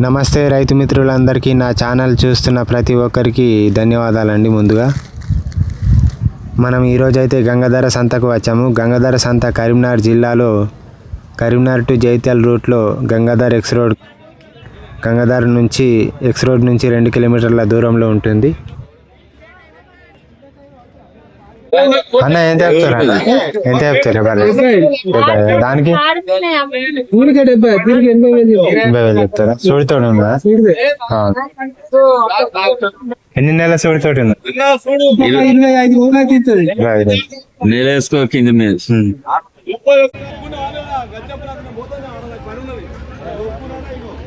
నమస్తే రైతు మిత్రులందరికీ నా ఛానల్ చూస్తున్న ప్రతి ఒక్కరికి ధన్యవాదాలండి. ముందుగా మనం ఈరోజు అయితే గంగాధర సంతకు వచ్చాము. గంగాధర సంత కరీంనగర్ జిల్లాలో కరీంనగర్ టు జైత్యాల రూట్లో గంగాధర్ నుంచి ఎక్స్ రోడ్ నుంచి 2 కిలోమీటర్ల దూరంలో ఉంటుంది. అన్న ఎంత చెప్తారా? ఎంత చెప్తారు దానికి? 80,000 చెప్తారా? సూడితోటి ఉందా? ఎన్ని నెలల సూడితోటి ఉందా? నెల వేసుకో కింద మీద.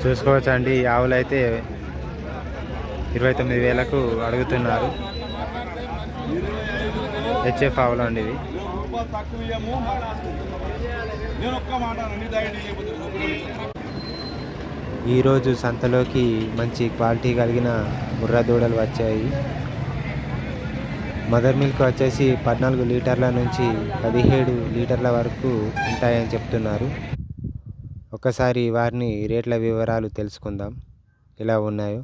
చూసుకోవచ్చు అండి. ఆవులు అయితే 29,000కు అడుగుతున్నారు. హెచ్ఎఫ్ ఆవులు అండి ఇవి. ఈరోజు సంతలోకి మంచి క్వాలిటీ కలిగిన ముర్రా దూడలు వచ్చాయి. మదర్ మిల్క్ వచ్చేసి 14 లీటర్ల నుంచి 17 లీటర్ల వరకు ఉంటాయని చెప్తున్నారు. ఒకసారి వారిని రేట్ల వివరాలు తెలుసుకుందాం ఎలా ఉన్నాయో.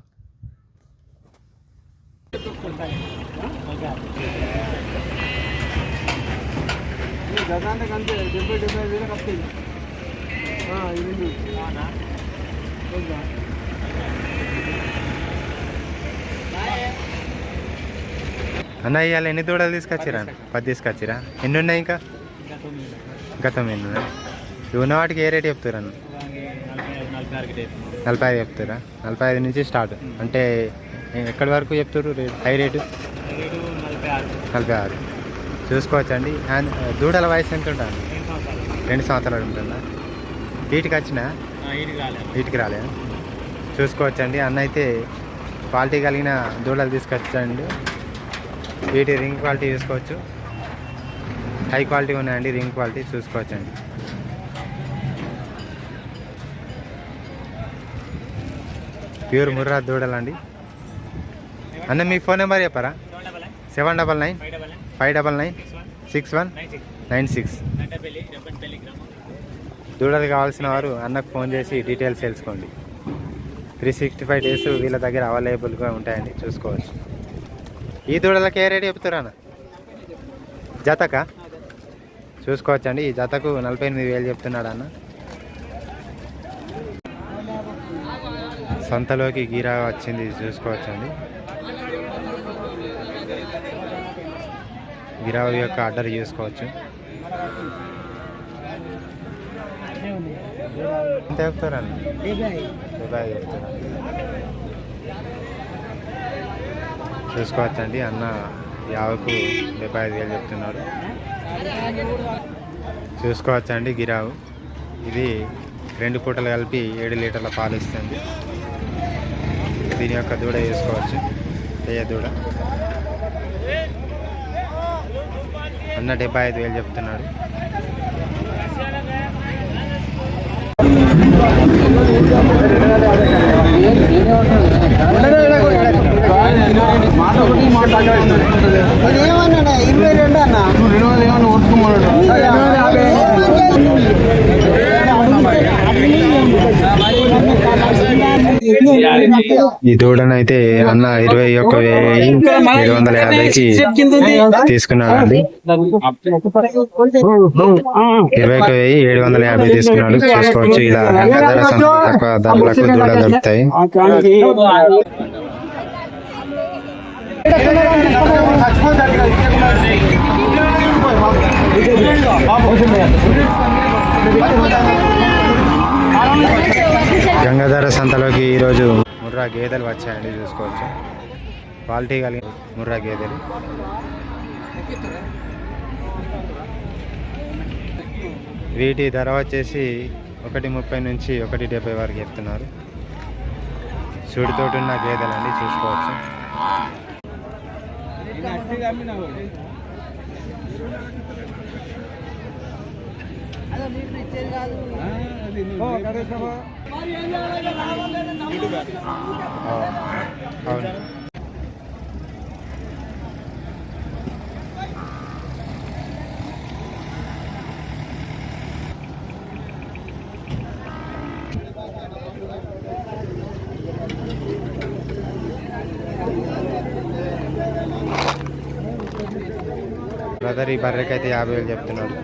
అన్న ఇవాళ ఎన్ని దూడలు తీసుకొచ్చిరా? 10 తీసుకొచ్చిరా? ఎన్ని ఉన్నాయి ఇంకా? గతం ఎన్ని ఉన్నాయి? ఉన్న వాటికి ఏ రేట్ చెప్తారు అన్న? 45 చెప్తారా? 45 నుంచి స్టార్ట్ అంటే ఎక్కడి వరకు చెప్తారు హై రేటు? 46 చూసుకోవచ్చండి. దూడల వయసు ఎంత ఉంటుంది? 2 సంవత్సరాలు ఉంటుందా? వీటికి వచ్చినా? వీటికి రాలే. చూసుకోవచ్చండి. అన్న అయితే క్వాలిటీ కలిగిన దూడలు తీసుకొచ్చండి. వీటి రింగ్ క్వాలిటీ చూసుకోవచ్చు. హై క్వాలిటీ ఉన్నాయండి. రింగ్ క్వాలిటీ చూసుకోవచ్చండి. ప్యూర్ ముర్రా దూడలండి. అన్న మీ ఫోన్ నెంబర్ చెప్పారా? 799 599 6196. దూడలు కావాల్సిన వారు అన్నకు ఫోన్ చేసి డీటెయిల్స్ తెలుసుకోండి. 365 డేస్ వీళ్ళ దగ్గర అవైలబుల్గా ఉంటాయండి. చూసుకోవచ్చు. ఈ దూడలకి ఏ రేట్ చెప్తారా అన్న? జతకా? చూసుకోవచ్చండి. ఈ జతకు 48,000 చెప్తున్నాడు అన్న. సంతలోకి గీరా వచ్చింది. చూసుకోవచ్చండి. గిరావు యొక్క ఆర్డర్ చేసుకోవచ్చు. ఎంత చెప్తారండి? 75 చెప్తారా? చూసుకోవచ్చండి. అన్న యావకు 75,000 చెప్తున్నారు. చూసుకోవచ్చండి. గిరావు ఇది 2 పూటలు కలిపి 7 లీటర్ల పాలు ఇస్తుంది. దీని యొక్క దూడ వేసుకోవచ్చు. దూడ అన్న 75,000 చెప్తున్నాడు. ఈ దూడనైతే అన్న 21,750కి తీసుకున్నాడండి. 21,750 తీసుకున్నాడు. చూసుకోవచ్చు. ఇలా తక్కువ ధరలకు దూడ దొరుకుతాయి. గంగాధర సంతలోకి ఈరోజు ముర్రా గేదెలు వచ్చాయండి. చూసుకోవచ్చు. క్వాలిటీ కలిగిన ముర్రా గేదెలు. వీటి ధర వచ్చేసి 130 నుంచి 170 వరకు చెప్తున్నారు. చూడితోటి ఉన్న గేదెలండి. చూసుకోవచ్చు. అవును. బ్రదర్ ఈ బర్రెకి అయితే 50,000 చెప్తున్నాడు.